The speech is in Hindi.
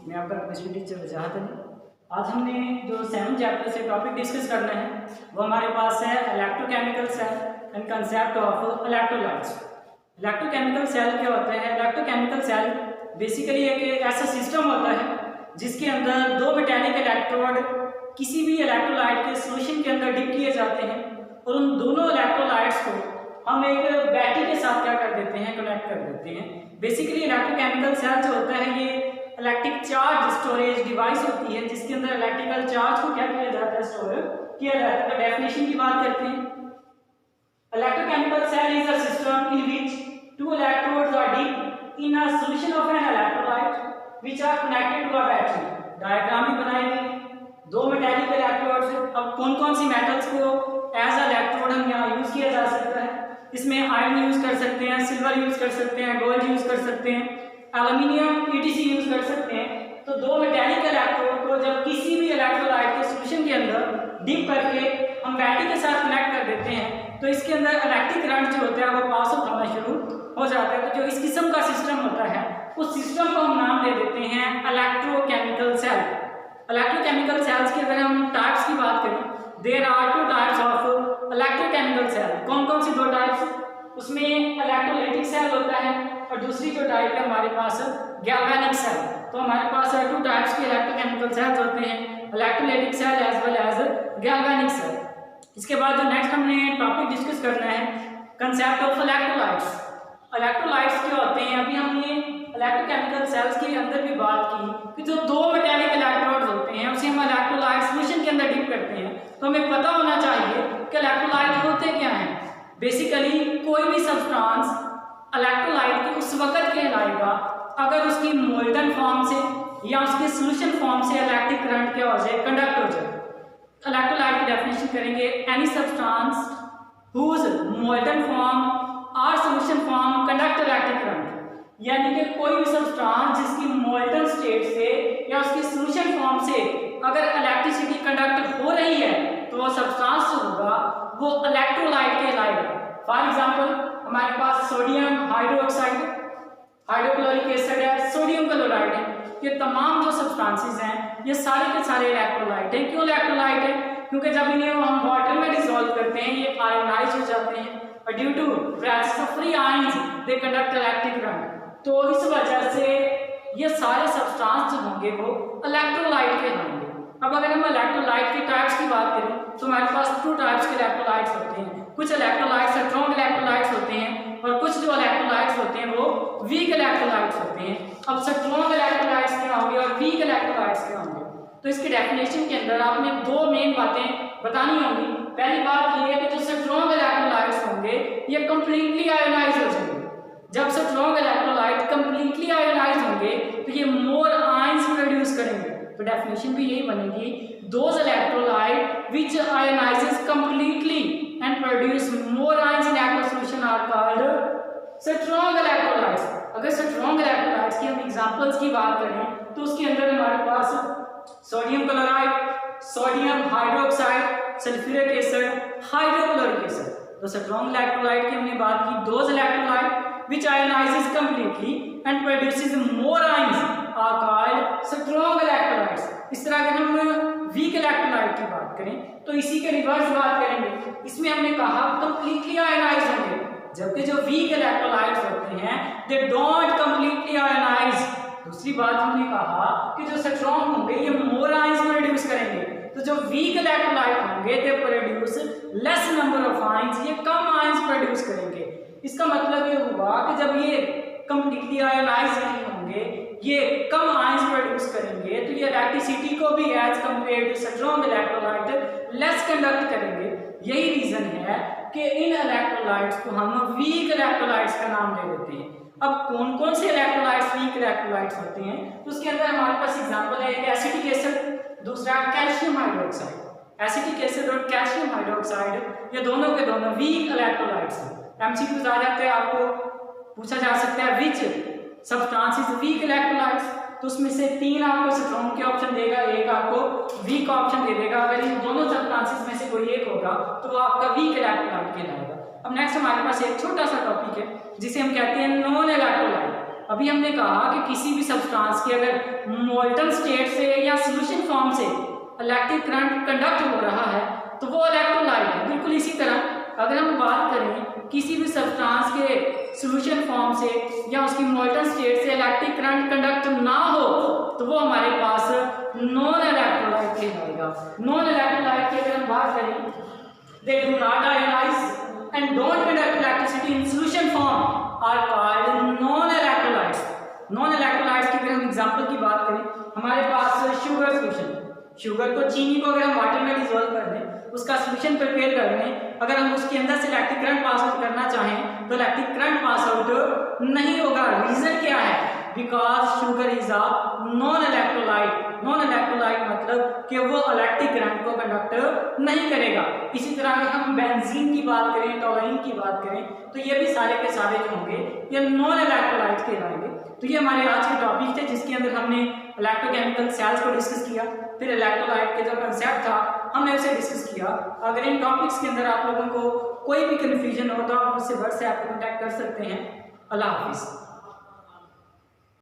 मैं आपका केमिस्ट्री टीचर वजाहत अली। आज हमने जो 7 चैप्टर से टॉपिक डिस्कस करना है वो हमारे पास है electrochemical cell and concept of electrolytes. Electrochemical cell क्या होता है? इलेक्ट्रोकेमिकल सेल बेसिकली एक ऐसा सिस्टम होता है जिसके अंदर दो मेटेलिक इलेक्ट्रोड किसी भी इलेक्ट्रोलाइट के सोल्यूशन के अंदर डिप किए जाते हैं और उन दोनों इलेक्ट्रोलाइट्स को हम एक बैटरी के साथ क्या कर देते हैं, कनेक्ट कर देते हैं। बेसिकली इलेक्ट्रोकेमिकल सेल जो होता है ये इलेक्ट्रिक चार्ज स्टोरेज डिवाइस होती है जिसके अंदर इलेक्ट्रिकल चार्ज को क्या किया जाता है, स्टोर किया जाता है। तो डेफिनेशन की बात करते हैं, electrochemical cell is a system in which two electrodes are deep in a solution of an electrolyte which are connected to a battery. Diagram भी बनाई गई, दो मेटालिक इलेक्ट्रोड्स। अब कौन कौन सी मेटल्स को एज अ इलेक्ट्रोड हम यहाँ यूज किया जा सकता है? इसमें आयरन यूज कर सकते हैं, सिल्वर यूज कर सकते हैं, गोल्ड यूज कर सकते हैं, एल्यूमिनियम ETC यूज कर सकते हैं। तो दो मेटालिक इलेक्ट्रोड को जब किसी भी इलेक्ट्रोलाइट के सॉल्यूशन के अंदर डिप करके हम बैटरी के साथ कनेक्ट कर देते हैं तो इसके अंदर इलेक्ट्रिक करंट जो होता है वो पास आउट होना शुरू हो जाता है। तो जो इस किस्म का सिस्टम होता है उस सिस्टम को हम नाम दे देते हैं इलेक्ट्रोकेमिकल सेल। इलेक्ट्रोकेमिकल सेल्स की अगर हम टाइप्स की बात करें, there are 2 types of electrochemical cell. कौन कौन सी 2 टाइप्स? उसमें इलेक्ट्रोलाइटिक सेल होता है और दूसरी जो टाइप है हमारे पास गैल्वेनिक सेल। तो हमारे पास 2 टाइप्स के इलेक्ट्रोकेमिकल सेल्स होते हैं, electrolytic cell as well as galvanic cell. इसके बाद जो नेक्स्ट हमने टॉपिक डिस्कस करना है, कंसेप्ट ऑफ इलेक्ट्रोलाइट्स। इलेक्ट्रोलाइट्स क्या होते हैं? अभी हमने इलेक्ट्रोकेमिकल सेल्स के अंदर भी बात की कि जो दो मेटालिक इलेक्ट्रोड्स होते हैं उसे हम इलेक्ट्रोलाइट सॉल्यूशन के अंदर डिप करते हैं। तो हमें पता होना चाहिए कि इलेक्ट्रोलाइट होते क्या हैं। बेसिकली कोई भी सब्सटेंस इलेक्ट्रोलाइट के उस वक्त कहलाएगा अगर उसकी मोल्टन फॉर्म से या उसके सॉल्यूशन फॉर्म से इलेक्ट्रिक करंट क्या हो जाए, कंडक्ट हो जाए। इलेक्ट्रोलाइट की डेफिनेशन करेंगे, any substance whose molten form और solution form conduct electric current. यानी कि कोई भी सब्सटेंस जिसकी मोल्टन स्टेट से या उसकी सॉल्यूशन फॉर्म से अगर इलेक्ट्रिसिटी कंडक्ट हो रही है तो वो सब्सटेंस जो होगा वो इलेक्ट्रोलाइट कहलाएगा। फॉर एग्जांपल हमारे पास सोडियम हाइड्रोक्साइड, हाइड्रोक्लोरिक एसिड है, सोडियम क्लोराइड है। ये तमाम जो सब्सटेंसेस हैं ये सारे के सारे इलेक्ट्रोलाइट हैं। क्यों इलेक्ट्रोलाइट है? क्योंकि जब इन्हें हम वाटर में डिसॉल्व करते हैं ये आयोनाइज हो जाते हैं और due to presence of free ions they conduct electric current. तो इस वजह से ये सारे सब्सटेंस जो होंगे वो इलेक्ट्रोलाइट कहलाएंगे। अब अगर हम इलेक्ट्रोलाइट की टाइप्स की बात करें तो हमारे पास 2 टाइप्स के इलेक्ट्रोलाइट्स होते हैं। कुछ इलेक्ट्रोलाइट्स स्ट्रॉन्ग इलेक्ट्रोलाइट्स होते हैं और कुछ जो इलेक्ट्रोलाइट्स होते हैं वो वीक इलेक्ट्रोलाइट्स होते हैं। अब स्ट्रॉन्ग इलेक्ट्रोलाइट्स क्या होंगे और वीक इलेक्ट्रोलाइट्स क्या होंगे? तो इसकी डेफिनेशन के अंदर आपने 2 मेन बातें बतानी होंगी। पहली बात ये है कि जो स्ट्रॉन्ग इलेक्ट्रोलाइट्स होंगे ये कंप्लीटली आयोनाइज हो जाएंगे। जब स्ट्रॉन्ग इलेक्ट्रोलाइट कंप्लीटली आयोनाइज होंगे तो ये मोर आयंस प्रोड्यूस करेंगे। तो डेफिनेशन भी यही बनेगी, those electrolyte which ionizes completely and produce more ions in aqueous solution are called strong electrolytes. अगर स्ट्रॉन्ग इलेक्ट्रोलाइट्स की हम एग्जांपल्स की बात करें तो उसके अंदर हमारे पास sodium chloride, sodium hydroxide, sulphuric acid, hydrochloric acid. तो स्ट्रॉन्ग इलेक्ट्रोलाइट की हमने बात की, those electrolyte which ionizes completely and produces more ions are called strong electrolytes। इस तरह अगर हम वीक इलेक्ट्रोलाइट की बात करें तो इसी के रिवर्स बात करेंगे। इसमें हमने कहा completely ionize होंगे, जबकि जो वीक इलेक्ट्रोलाइट्स होते हैं they don't completely ionize। दूसरी बात हमने कहा कि जो स्ट्रॉन्ग होंगे ये more ions प्रोड्यूस करेंगे, तो जो वीक इलेक्ट्रोलाइट होंगे they produce less number of ions, ये कम ions प्रोड्यूस करेंगे। इसका मतलब ये हुआ कि जब ये कंप्लीटली आयोनाइज नहीं होंगे, ये कम आयंस प्रोड्यूस करेंगे तो ये इलेक्ट्रिसिटी को भी as compare to strong electrolyte less conduct करेंगे। यही रीजन है कि इन इलेक्ट्रोलाइट्स को हम वीक इलेक्ट्रोलाइट्स का नाम दे देते हैं। अब कौन कौन से इलेक्ट्रोलाइट्स वीक इलेक्ट्रोलाइट्स होते हैं तो उसके अंदर हमारे पास एग्जांपल है, एक एसिटिक एसिड, दूसरा कैल्शियम हाइड्रोक्साइड। एसिटिक एसिड और कैल्शियम हाइड्रोक्साइड ये दोनों के दोनों वीक इलेक्ट्रोलाइट्स हैं। MCQs आ जाते हैं, आपको पूछा जा सकता है which substance is weak electrolytes, तो उसमें से 3 आपको स्ट्रॉन्ग के ऑप्शन देगा, एक आपको वीक ऑप्शन दे देगा। अगर इन दोनों सब्सटेंसेस में से कोई एक होगा तो वो आपका वीक इलेक्ट्रोलाइट कहलाएगा। अब नेक्स्ट हमारे पास एक छोटा सा टॉपिक है जिसे हम कहते हैं नॉन इलेक्ट्रोलाइट। अभी हमने कहा कि किसी भी सब्सटेंस के अगर मोल्टन स्टेट से या सॉल्यूशन फॉर्म से इलेक्ट्रिक करंट कंडक्ट हो रहा है तो वो इलेक्ट्रोलाइट है। बिल्कुल इसी तरह अगर हम बात करें किसी भी सब्सटेंस के सॉल्यूशन फॉर्म से या उसकी मोल्टन स्टेट से इलेक्ट्रिक करंट कंडक्ट ना हो तो वो हमारे पास नॉन इलेक्ट्रोलाइट कहलाएगा। नॉन इलेक्ट्रोलाइट की अगर हम बात करें, they do not ionise and don't conduct electricity in solution form are called non electrolytes. Non electrolytes की अगर हम एग्जांपल की बात करें, हमारे पास शुगर सॉल्यूशन, शुगर को, चीनी को अगर हम वाटर में डिसॉल्व कर दें, उसका सॉल्यूशन प्रिपेयर कर लें, अगर हम उसके अंदर से इलेक्ट्रिक करंट पास आउट करना चाहें तो इलेक्ट्रिक करंट पास आउट नहीं होगा। रीजन क्या है? Because sugar is a non electrolyte. Non electrolyte मतलब कि वो इलेक्ट्रिक करंट को कंडक्ट नहीं करेगा। इसी तरह अगर हम बेंजीन की बात करें, टोलुइन की बात करें, तो ये भी सारे के सारे जो होंगे ये नॉन इलेक्ट्रोलाइट कहलाएंगे। तो ये हमारे आज के टॉपिक थे जिसके अंदर हमने इलेक्ट्रोकेमिकल सेल्स को डिस्कस किया, फिर इलेक्ट्रोलाइट के जो कंसेप्ट था हमने उसे डिस्कस किया। अगर इन टॉपिक्स के अंदर आप लोगों को कोई भी कंफ्यूजन हो तो आप मुझसे व्हाट्सएप पर कॉन्टैक्ट कर सकते हैं। अल्लाह हाफिज़।